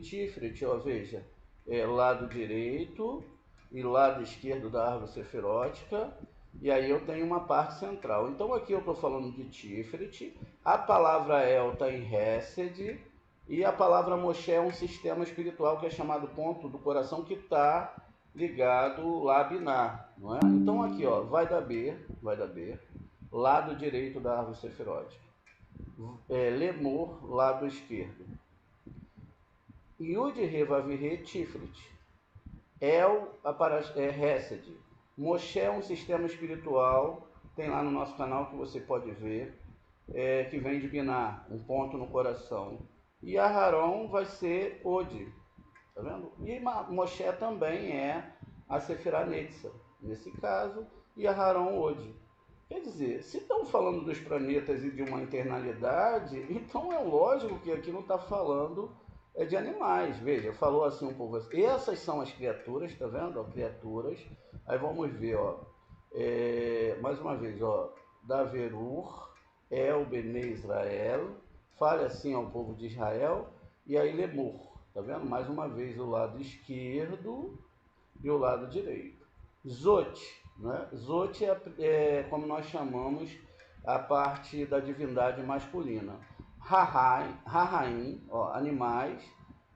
Tiferet, ó, veja, lado direito e lado esquerdo da árvore sefirótica, e aí eu tenho uma parte central. Então aqui eu estou falando de Tiferet, a palavra El está em Hesed, e a palavra Moshe é um sistema espiritual que é chamado ponto do coração, que está ligado lá a Biná, não é? Então aqui, ó, vai da B, lado direito da árvore sefirótica, Lemor, lado esquerdo. Yud Re Vav Re Tiferet. El Hesed. Moshe é um sistema espiritual, tem lá no nosso canal que você pode ver, que vem de Biná, um ponto no coração. E Aharon vai ser Od, tá vendo? E Moshe também é a Sefirah Netzah, nesse caso, e Aharon Od. Quer dizer, se estão falando dos planetas e de uma internalidade, então é lógico que aqui não está falando de animais. Veja, falou assim um pouco assim. Essas são as criaturas, tá vendo? Ó, criaturas. Aí vamos ver, ó. Mais uma vez, ó. Daverur, El Bene Israel, fale assim ao povo de Israel, e aí Lemur, tá vendo? Mais uma vez o lado esquerdo e o lado direito. Zot, né? Zot é como nós chamamos a parte da divindade masculina. Rahaim, ó, animais,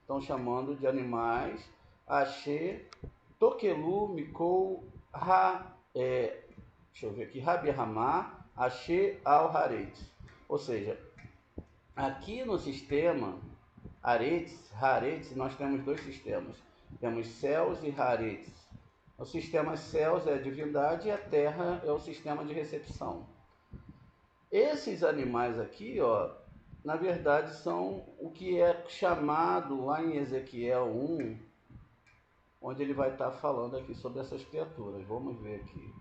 estão chamando de animais. Asher, Tokelu, Mikou, deixa eu ver aqui, Rabi Ramá, Asher al Haretz. Ou seja, aqui no sistema Haretz, nós temos dois sistemas. Temos céus e Haretz. O sistema céus é a divindade e a terra é o sistema de recepção. Esses animais aqui, ó, na verdade são o que é chamado lá em Ezequiel 1, onde ele vai estar falando aqui sobre essas criaturas. Vamos ver aqui.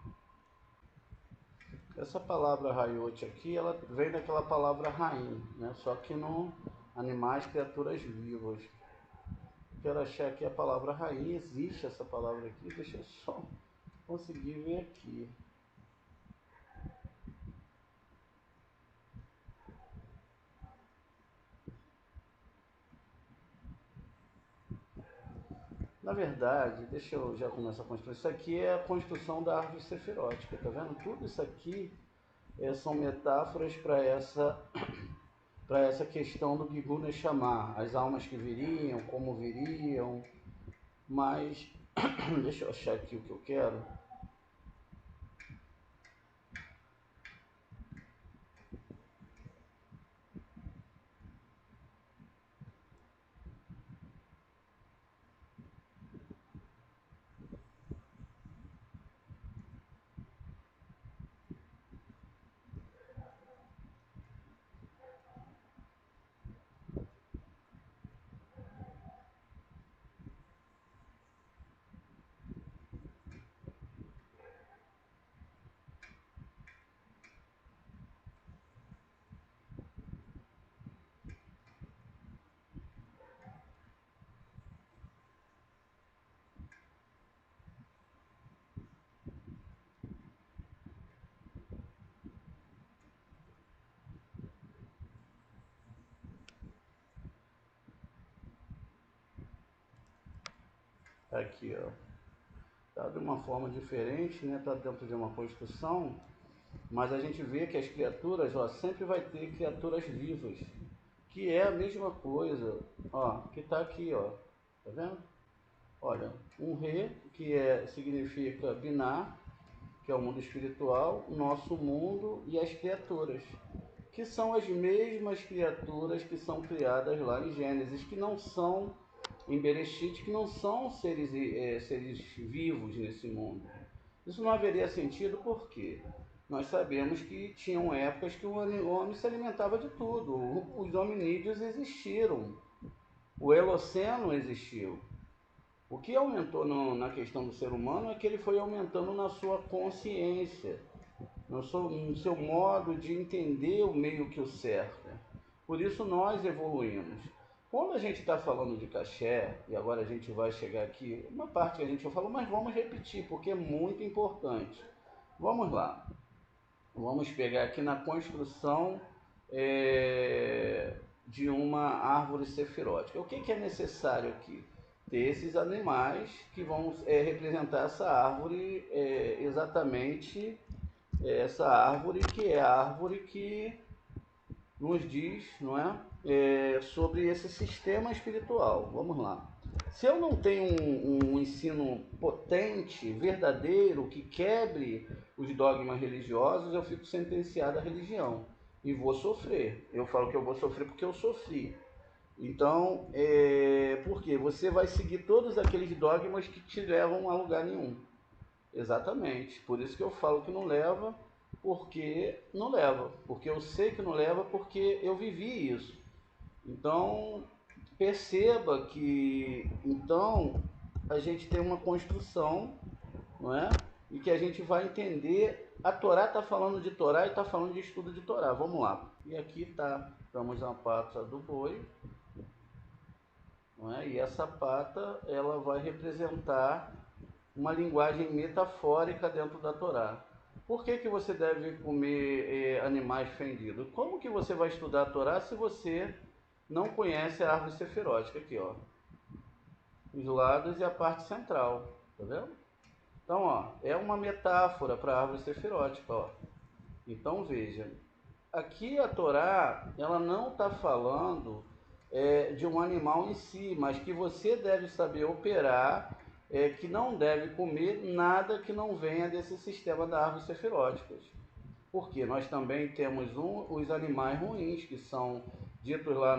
Essa palavra Hayot aqui, ela vem daquela palavra Raim, né? Só que no animais, criaturas vivas. Quero achar aqui a palavra Raim, existe essa palavra aqui, deixa eu só conseguir ver aqui. Na verdade, deixa eu já começar a construir. Isso aqui é a construção da árvore sefirótica, tá vendo? Tudo isso aqui são metáforas para essa questão do Gigun Neshama, as almas que viriam, como viriam, mas deixa eu achar aqui o que eu quero. Aqui, ó. Tá de uma forma diferente, né? Tá dentro de uma construção, mas a gente vê que as criaturas, ó, sempre vai ter criaturas vivas, que é a mesma coisa, ó, que tá aqui, ó. Tá vendo? Olha, um Re, que significa Biná, que é o mundo espiritual, o nosso mundo e as criaturas, que são as mesmas criaturas que são criadas lá em Gênesis, que não são em Bereshit que não são seres vivos nesse mundo. Isso não haveria sentido porque nós sabemos que tinham épocas que o homem se alimentava de tudo. Os hominídeos existiram, o Holoceno existiu. O que aumentou na questão do ser humano é que ele foi aumentando na sua consciência, no seu modo de entender o meio que o cerca. Por isso nós evoluímos. Quando a gente está falando de caché, e agora a gente vai chegar aqui, uma parte que a gente já falou, mas vamos repetir, porque é muito importante. Vamos lá. Vamos pegar aqui na construção de uma árvore sefirótica. O que é necessário aqui? Ter esses animais que vão representar essa árvore, exatamente essa árvore que é a árvore que nos diz, não é, sobre esse sistema espiritual. Vamos lá. Se eu não tenho um ensino potente, verdadeiro, que quebre os dogmas religiosos, eu fico sentenciado à religião e vou sofrer. Eu falo que eu vou sofrer porque eu sofri. Então, por quê? Você vai seguir todos aqueles dogmas que te levam a lugar nenhum. Exatamente. Por isso que eu falo que não leva, porque não leva. Porque eu sei que não leva, porque eu vivi isso. Então, perceba que então a gente tem uma construção, não é? E que a gente vai entender. A Torá está falando de Torá e está falando de estudo de Torá. Vamos lá. E aqui estamos na pata do boi, não é? E essa pata ela vai representar uma linguagem metafórica dentro da Torá. Por que você deve comer animais fendidos? Como que você vai estudar a Torá se você não conhece a árvore sefirótica? Aqui, ó, os lados e a parte central, tá vendo? Então, ó, é uma metáfora para a árvore sefirótica, ó. Então veja, aqui a Torá ela não está falando de um animal em si, mas que você deve saber operar, que não deve comer nada que não venha desse sistema da árvore sefiróticas. Porque nós também temos os animais ruins, que são ditos lá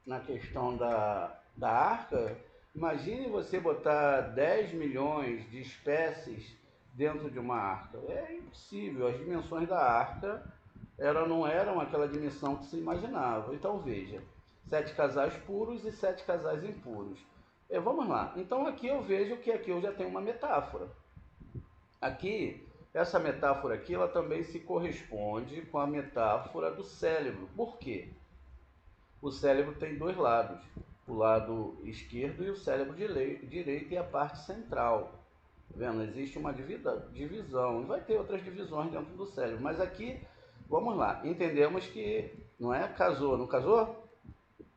na questão da arca. Imagine você botar 10 milhões de espécies dentro de uma arca. É impossível, as dimensões da arca não eram aquela dimensão que se imaginava. Então veja, 7 casais puros e 7 casais impuros. Vamos lá, então aqui eu vejo que aqui eu já tenho uma metáfora. Aqui, essa metáfora aqui, ela também se corresponde com a metáfora do cérebro. Por quê? O cérebro tem dois lados, o lado esquerdo e o cérebro direito e a parte central. Tá vendo? Existe uma divisão, e vai ter outras divisões dentro do cérebro, mas aqui, vamos lá, entendemos que, não é? Casou, não casou?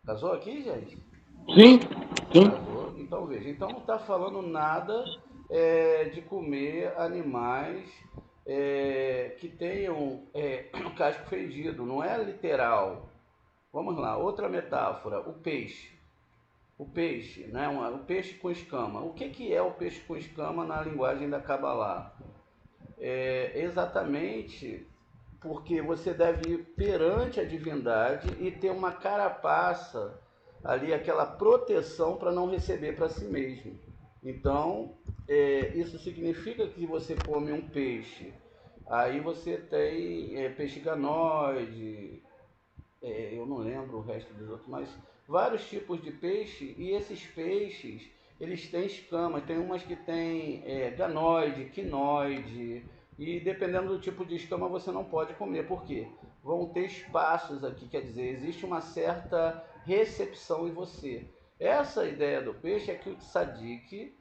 Casou aqui, gente? Sim, sim. Casou. Então veja, então não está falando nada de comer animais que tenham casco fendido, não é literal. Vamos lá, outra metáfora, o peixe. O peixe, né? O peixe com escama. O que é o peixe com escama na linguagem da Kabbalah? Exatamente porque você deve ir perante a divindade e ter uma carapaça ali, aquela proteção para não receber para si mesmo. Então, isso significa que você come um peixe, aí você tem peixe ganoide, eu não lembro o resto dos outros, mas vários tipos de peixe, e esses peixes, eles têm escamas, tem umas que tem ganoide, quinoide, e dependendo do tipo de escama você não pode comer. Por quê? Vão ter espaços aqui, quer dizer, existe uma certa recepção em você. Essa ideia do peixe é que o tzadik,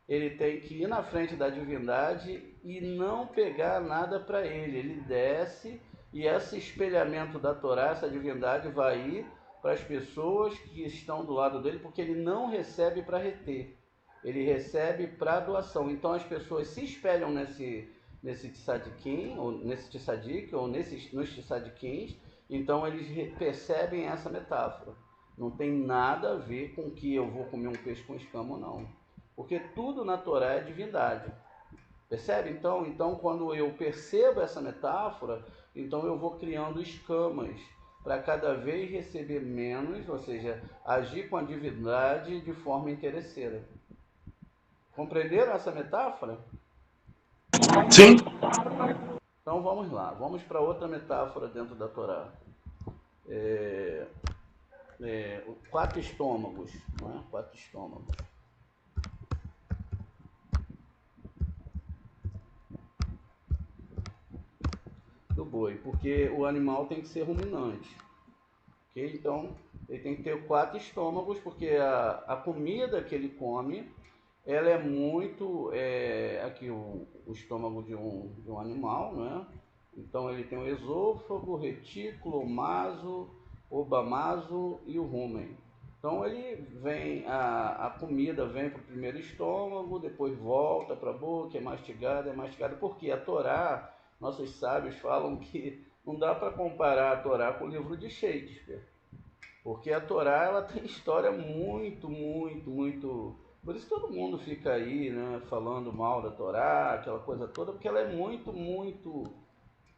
ele tem que ir na frente da divindade e não pegar nada para ele. Ele desce e esse espelhamento da Torá, essa divindade, vai ir para as pessoas que estão do lado dele, porque ele não recebe para reter, ele recebe para doação. Então as pessoas se espelham nesse tzadikim, ou nesse tzadik, ou nos tzadikins, então eles percebem essa metáfora. Não tem nada a ver com que eu vou comer um peixe com escama ou não, porque tudo na Torá é divindade. Percebe? Então quando eu percebo essa metáfora, então eu vou criando escamas para cada vez receber menos, ou seja, agir com a divindade de forma interesseira. Compreenderam essa metáfora? Sim. Então vamos lá, vamos para outra metáfora dentro da Torá. Quatro estômagos, né? Quatro estômagos. Do boi, porque o animal tem que ser ruminante. Okay? Então, ele tem que ter quatro estômagos, porque a comida que ele come, ela é muito... aqui o estômago de um animal, né? Então, ele tem o esôfago, o retículo, o maso, o bamaso e o rumen. Então, ele vem, a comida vem para o primeiro estômago, depois volta para a boca, é mastigada, porque a Torá, nossos sábios falam que não dá para comparar a Torá com o livro de Shakespeare. Porque a Torá, ela tem história muito, muito, muito... Por isso todo mundo fica aí, né, falando mal da Torá, aquela coisa toda, porque ela é muito, muito,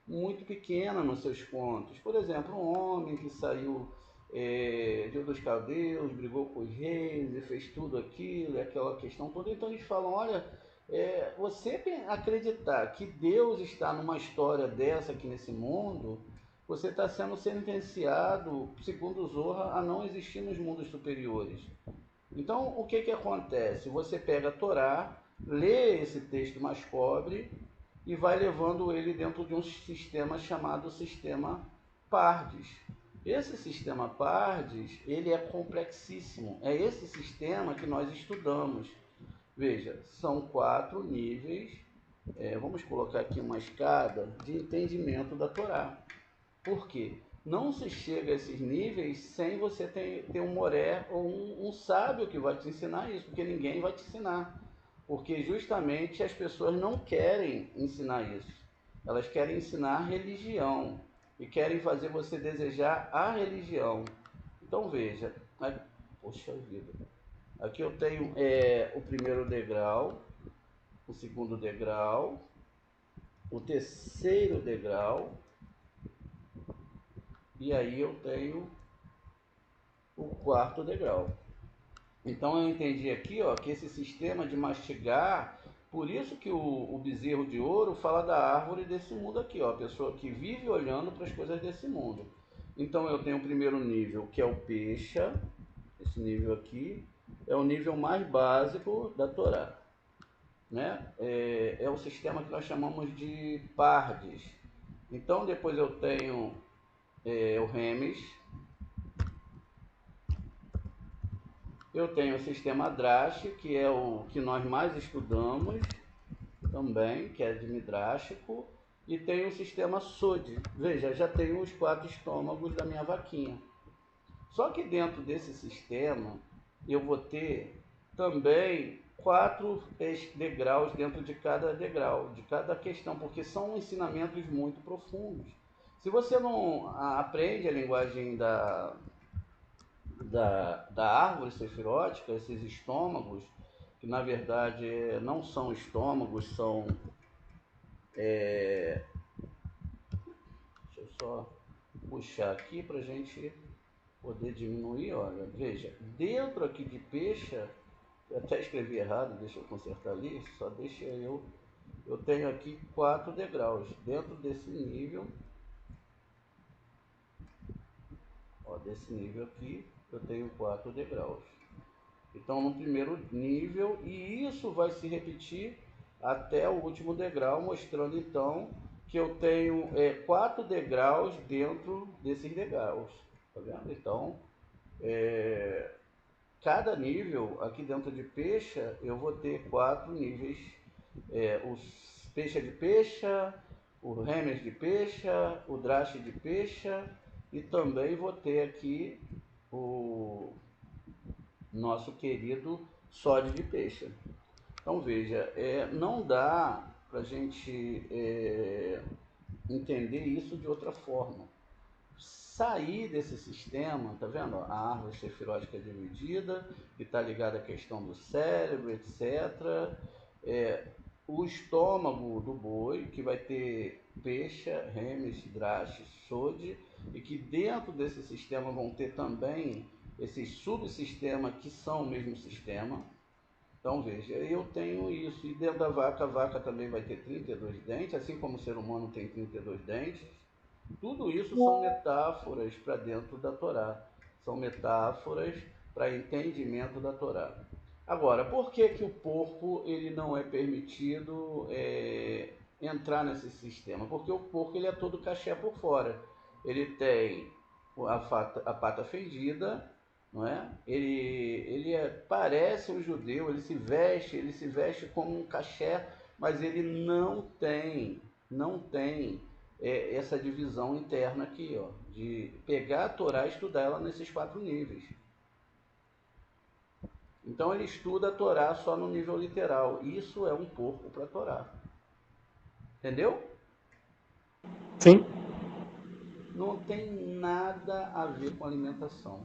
muito pequena nos seus contos. Por exemplo, um homem que saiu de Ur dos Caldeus, brigou com os reis e fez tudo aquilo, aquela questão toda. Então eles falam, olha, você acreditar que Deus está numa história dessa aqui nesse mundo, você está sendo sentenciado, segundo Zohar, a não existir nos mundos superiores. Então, o que acontece? Você pega a Torá, lê esse texto mais pobre e vai levando ele dentro de um sistema chamado sistema Pardes. Esse sistema Pardes, ele é complexíssimo. É esse sistema que nós estudamos. Veja, são 4 níveis. Vamos colocar aqui uma escada de entendimento da Torá. Por quê? Não se chega a esses níveis sem você ter um moré ou um sábio que vai te ensinar isso, porque ninguém vai te ensinar. Porque justamente as pessoas não querem ensinar isso. Elas querem ensinar religião e querem fazer você desejar a religião. Então veja, poxa vida, aqui eu tenho o primeiro degrau, o segundo degrau, o terceiro degrau, e aí eu tenho o quarto degrau. Então eu entendi aqui, ó, que esse sistema de mastigar, por isso que o bezerro de ouro fala da árvore desse mundo aqui, ó, a pessoa que vive olhando para as coisas desse mundo. Então eu tenho o primeiro nível, que é o Pesha, esse nível aqui é o nível mais básico da Torá, né? É o sistema que nós chamamos de Pardes. Então depois eu tenho o Remes. Eu tenho o sistema Drash, que é o que nós mais estudamos também, que é de midrástico, e tenho o sistema Sod. Veja, já tenho os 4 estômagos da minha vaquinha. Só que dentro desse sistema eu vou ter também 4 degraus dentro de cada degrau, de cada questão, porque são ensinamentos muito profundos. Se você não aprende a linguagem da árvore sefirótica, esses estômagos, que na verdade não são estômagos, são... deixa eu só puxar aqui para a gente poder diminuir, olha, veja, dentro aqui de Pesha, eu até escrevi errado, deixa eu consertar ali, só deixa eu tenho aqui 4 degraus, dentro desse nível, ó, desse nível aqui, eu tenho 4 degraus. Então, no primeiro nível, e isso vai se repetir até o último degrau, mostrando então que eu tenho 4 degraus dentro desses degraus, tá vendo? Então, cada nível, aqui dentro de Pesha, eu vou ter 4 níveis, os Pesha de Pesha, o Remes de Pesha, o Drash de Pesha, e também vou ter aqui o nosso querido Sode de Pesha. Então veja, não dá para a gente entender isso de outra forma. Sair desse sistema, tá vendo? A árvore sefirótica dividida, que está ligada à questão do cérebro, etc. O estômago do boi, que vai ter Pesha, Remes, Drash, Sode, e que dentro desse sistema vão ter também esses subsistemas que são o mesmo sistema. Então veja, eu tenho isso, e dentro da vaca, a vaca também vai ter 32 dentes, assim como o ser humano tem 32 dentes. Tudo isso são metáforas para dentro da Torá, são metáforas para entendimento da Torá. Agora, por que que o porco ele não é permitido entrar nesse sistema? Porque o porco ele é todo caché por fora. Ele tem a pata fendida, não é? Parece um judeu, ele se veste como um caché, mas ele não tem essa divisão interna aqui, ó, de pegar a Torá e estudar ela nesses 4 níveis. Então ele estuda a Torá só no nível literal. Isso é um porco para a Torá. Entendeu? Sim. Não tem nada a ver com alimentação.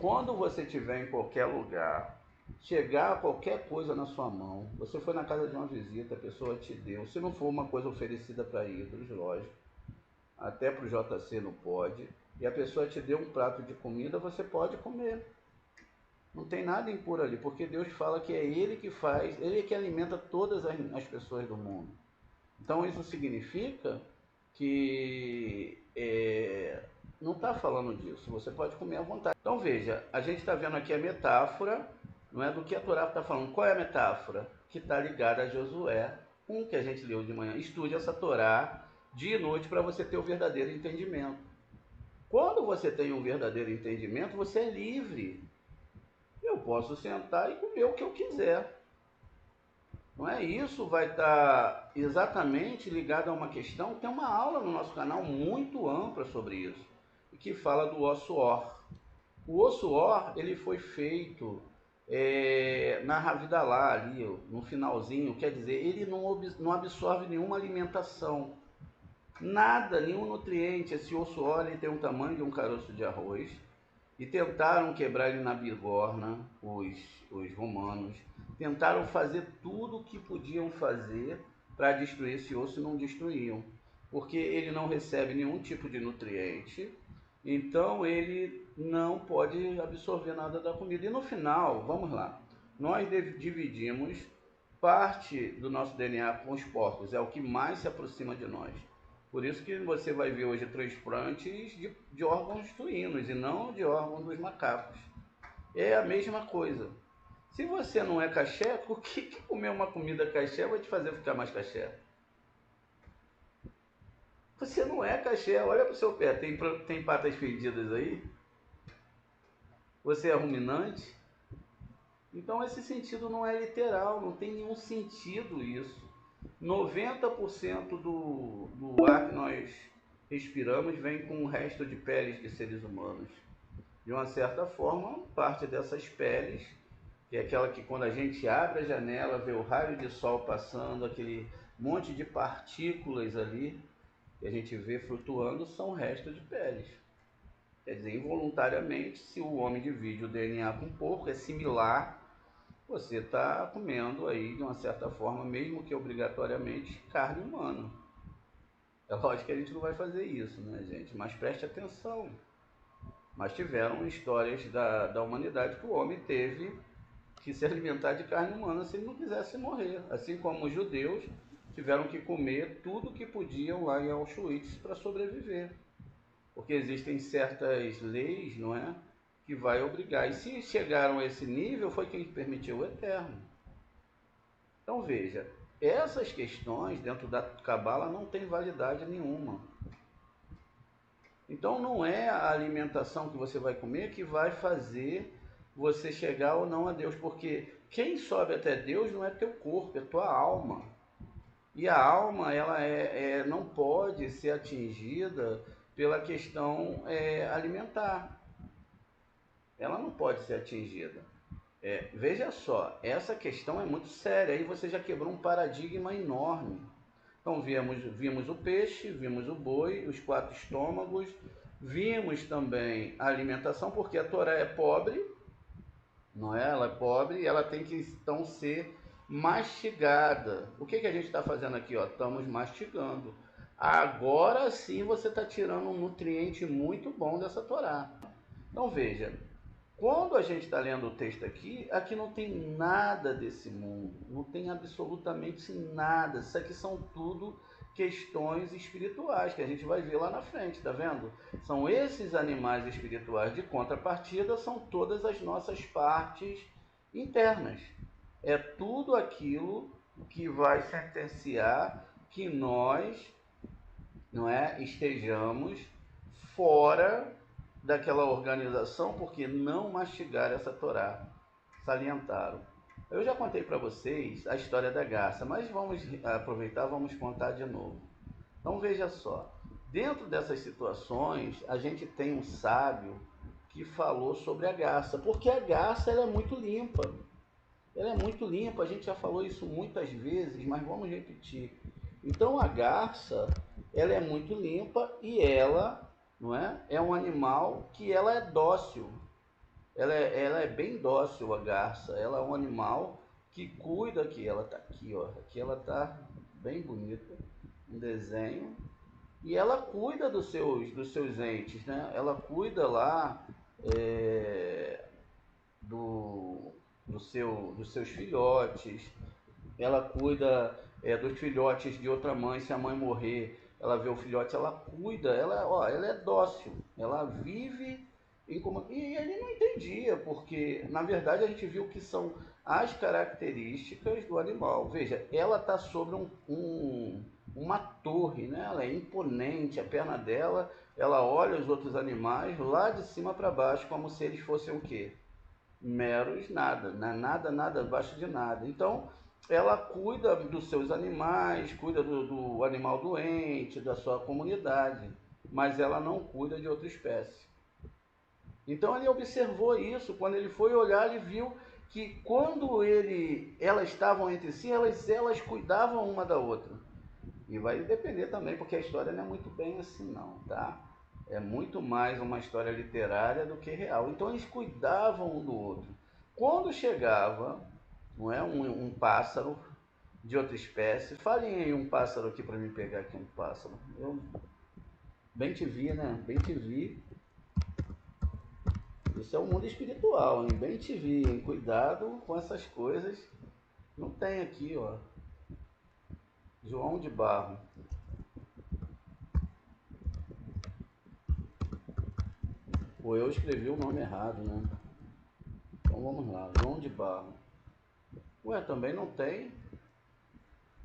Quando você estiver em qualquer lugar, chegar qualquer coisa na sua mão, você foi na casa de uma visita, a pessoa te deu, se não for uma coisa oferecida para ídolos, lógico, até para o JC não pode, e a pessoa te deu um prato de comida, você pode comer. Não tem nada impuro ali, porque Deus fala que é Ele que faz, Ele que alimenta todas as pessoas do mundo. Então isso significa que não está falando disso, você pode comer à vontade. Então veja, a gente está vendo aqui a metáfora, não é, do que a Torá está falando. Qual é a metáfora? Que está ligada a Josué, que a gente leu de manhã. Estude essa Torá dia e noite para você ter o verdadeiro entendimento. Quando você tem um verdadeiro entendimento, você é livre. Eu posso sentar e comer o que eu quiser. Não é? Isso vai estar exatamente ligado a uma questão. Tem uma aula no nosso canal muito ampla sobre isso, que fala do osso or. O osso or, ele foi feito na Havidalá, ali, no finalzinho, quer dizer, ele não absorve nenhuma alimentação, nada, nenhum nutriente. Esse osso or ele tem o tamanho de um caroço de arroz, e tentaram quebrar ele na bigorna, os romanos, tentaram fazer tudo o que podiam fazer para destruir esse osso e não destruíam, porque ele não recebe nenhum tipo de nutriente, então ele não pode absorver nada da comida. E no final, vamos lá, nós dividimos parte do nosso DNA com os porcos, é o que mais se aproxima de nós. Por isso que você vai ver hoje transplantes de órgãos suínos e não de órgãos dos macacos. É a mesma coisa. Se você não é caché, por que comer uma comida caché vai te fazer ficar mais caché? Você não é caché, olha para o seu pé, tem patas fedidas aí? Você é ruminante? Então esse sentido não é literal, não tem nenhum sentido isso. 90% do ar que nós respiramos vem com o resto de peles de seres humanos. De uma certa forma, parte dessas peles, que é aquela que quando a gente abre a janela, vê o raio de sol passando, aquele monte de partículas ali, que a gente vê flutuando, são restos de peles. Quer dizer, involuntariamente, se o homem divide o DNA com um porco, é similar. Você está comendo aí, de uma certa forma, mesmo que obrigatoriamente, carne humana. É lógico que a gente não vai fazer isso, né, gente? Mas preste atenção. Mas tiveram histórias da humanidade que o homem teve que se alimentar de carne humana se ele não quisesse morrer. Assim como os judeus tiveram que comer tudo que podiam lá em Auschwitz para sobreviver. Porque existem certas leis, não é? Que vai obrigar. E se chegaram a esse nível, foi quem permitiu o Eterno. Então veja, essas questões dentro da Cabala não tem validade nenhuma. Então não é a alimentação que você vai comer que vai fazer você chegar ou não a Deus, porque quem sobe até Deus não é teu corpo, é tua alma. E a alma ela não pode ser atingida pela questão alimentar. Ela não pode ser atingida. Veja só, essa questão é muito séria, aí você já quebrou um paradigma enorme. Então vimos o peixe, vimos o boi, os 4 estômagos, vimos também a alimentação, porque a Torá é pobre, não é? Ela é pobre e ela tem que então ser mastigada. O que a gente está fazendo aqui? Estamos mastigando. agora sim você está tirando um nutriente muito bom dessa Torá. Então veja, quando a gente está lendo o texto aqui não tem nada desse mundo, não tem absolutamente nada. Isso aqui são tudo questões espirituais que a gente vai ver lá na frente, tá vendo? São esses animais espirituais. De contrapartida, são todas as nossas partes internas. É tudo aquilo que vai sentenciar que nós, não é, estejamos fora daquela organização, porque não mastigaram essa Torá, salientaram. Eu já contei para vocês a história da garça, mas vamos aproveitar, vamos contar de novo. Então veja só, dentro dessas situações, a gente tem um sábio que falou sobre a garça, porque a garça ela é muito limpa. Ela é muito limpa, a gente já falou isso muitas vezes, mas vamos repetir. Então a garça, ela é muito limpa e ela, não é? É um animal que ela é dócil. Ela é bem dócil, a garça. Ela é um animal que cuida, que ela tá aqui, ó. Aqui ela tá bem bonita, um desenho. E ela cuida dos seus entes, né? Ela cuida lá do, dos seus filhotes, ela cuida dos filhotes de outra mãe. Se a mãe morrer, ela vê o filhote, ela cuida, ela é dócil, ela vive e ele não entendia, porque na verdade a gente viu que são as características do animal. Veja, ela está sobre uma torre, né? Ela é imponente, a perna dela, ela olha os outros animais lá de cima para baixo, como se eles fossem o quê? Meros nada, né? Nada abaixo de nada. Então, ela cuida dos seus animais, cuida do animal doente, da sua comunidade, mas ela não cuida de outra espécie. Então ele observou isso, quando ele foi olhar, ele viu que quando elas estavam entre si, elas cuidavam uma da outra. E vai depender também, porque a história não é muito bem assim não, tá? É muito mais uma história literária do que real. Então eles cuidavam um do outro. Quando chegava, não é, um pássaro de outra espécie, falem aí um pássaro aqui para mim pegar aqui um pássaro. Eu bem te vi, né? Bem te vi. Isso é o mundo espiritual, hein? Bem te vi, hein? Cuidado com essas coisas. Não tem aqui, ó. João de Barro. Ou eu escrevi o nome errado, né? Então vamos lá, João de Barro. Ué, também não tem.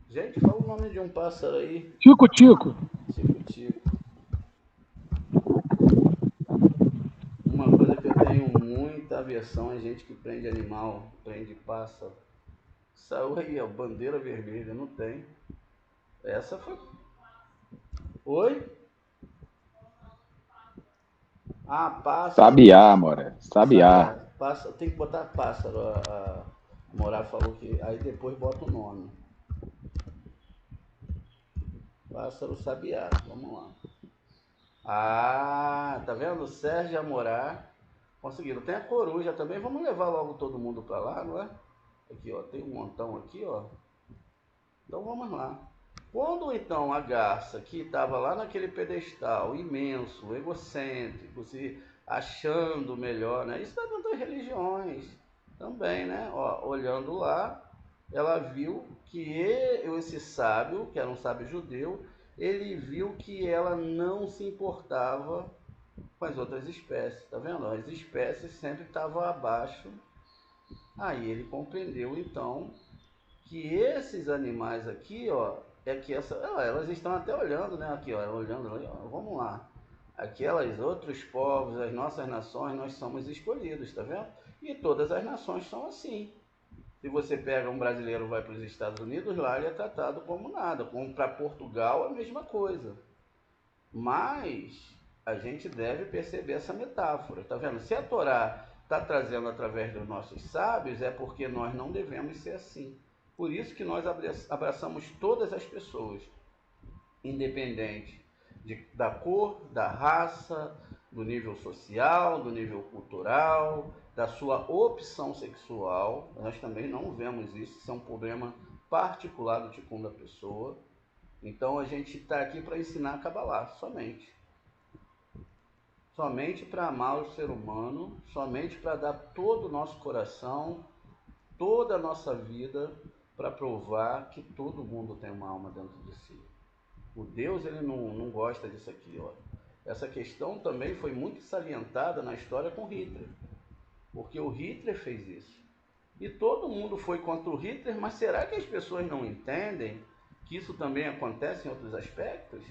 Gente, fala o nome de um pássaro aí. Tico-tico. Tico-tico. Uma coisa que eu tenho muita aversão é gente que prende animal, prende pássaro. Saiu aí, ó, bandeira vermelha, não tem. Essa foi. Oi? Ah, pássaro. Sabiá, Moré. Sabiá. Sabiá. Pássaro, tem que botar pássaro. A Morá falou que. Aí depois bota o nome. Pássaro sabiá. Vamos lá. Ah, tá vendo? Sérgio Amorá. Conseguiram. Tem a coruja também. Vamos levar logo todo mundo para lá, não é? Aqui, ó. Tem um montão aqui, ó. Então vamos lá. Quando então a garça, que estava lá naquele pedestal imenso, egocêntrico, se achando melhor, né? Isso está dentro das religiões também, né? Ó, olhando lá, ela viu que esse sábio, que era um sábio judeu, ele viu que ela não se importava com as outras espécies, tá vendo? As espécies sempre estavam abaixo. Aí ele compreendeu então que esses animais aqui, ó, elas estão até olhando, né? Aqui, ó, olhando ali, ó, vamos lá. Aquelas outros povos, as nossas nações, nós somos escolhidos, tá vendo? E todas as nações são assim. Se você pega um brasileiro e vai para os Estados Unidos, lá ele é tratado como nada. Como para Portugal, a mesma coisa. Mas a gente deve perceber essa metáfora, tá vendo? Se a Torá está trazendo através dos nossos sábios, é porque nós não devemos ser assim. Por isso que nós abraçamos todas as pessoas, independente da cor, da raça, do nível social, do nível cultural, da sua opção sexual. Nós também não vemos isso, isso é um problema particular do ticum da pessoa. Então a gente está aqui para ensinar a Kabbalah, somente. Somente para amar o ser humano, somente para dar todo o nosso coração, toda a nossa vida, para provar que todo mundo tem uma alma dentro de si. O Deus, ele não gosta disso aqui, ó. Essa questão também foi muito salientada na história com Hitler, porque o Hitler fez isso. E todo mundo foi contra o Hitler, mas será que as pessoas não entendem que isso também acontece em outros aspectos?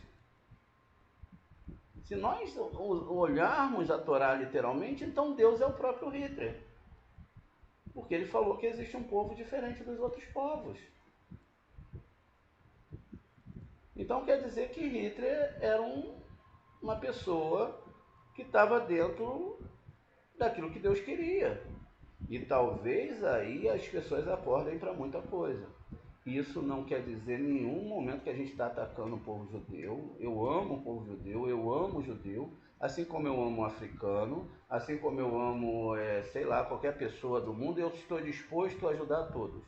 Se nós olharmos a Torá literalmente, então Deus é o próprio Hitler. Porque ele falou que existe um povo diferente dos outros povos. Então quer dizer que Hitler era uma pessoa que estava dentro daquilo que Deus queria. E talvez aí as pessoas acordem para muita coisa. Isso não quer dizer em nenhum momento que a gente está atacando o povo judeu. Eu amo o povo judeu, eu amo o judeu, assim como eu amo o africano, assim como eu amo, sei lá, qualquer pessoa do mundo, eu estou disposto a ajudar todos.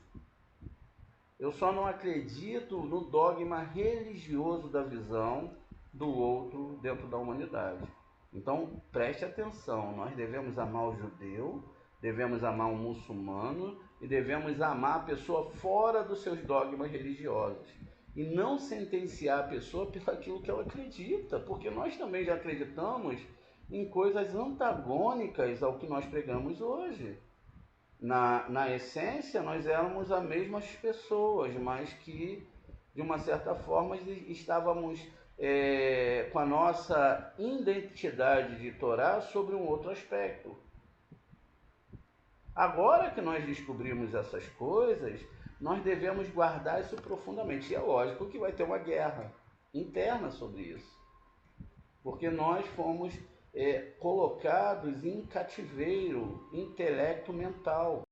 Eu só não acredito no dogma religioso da visão do outro dentro da humanidade. Então preste atenção, nós devemos amar o judeu, devemos amar o muçulmano e devemos amar a pessoa fora dos seus dogmas religiosos. E não sentenciar a pessoa pelo aquilo que ela acredita, porque nós também já acreditamos em coisas antagônicas ao que nós pregamos hoje. Na essência, nós éramos as mesmas pessoas, mas que, de uma certa forma, estávamos com a nossa identidade de Torá sobre um outro aspecto. Agora que nós descobrimos essas coisas, nós devemos guardar isso profundamente. E é lógico que vai ter uma guerra interna sobre isso, porque nós fomos colocados em cativeiro intelecto mental.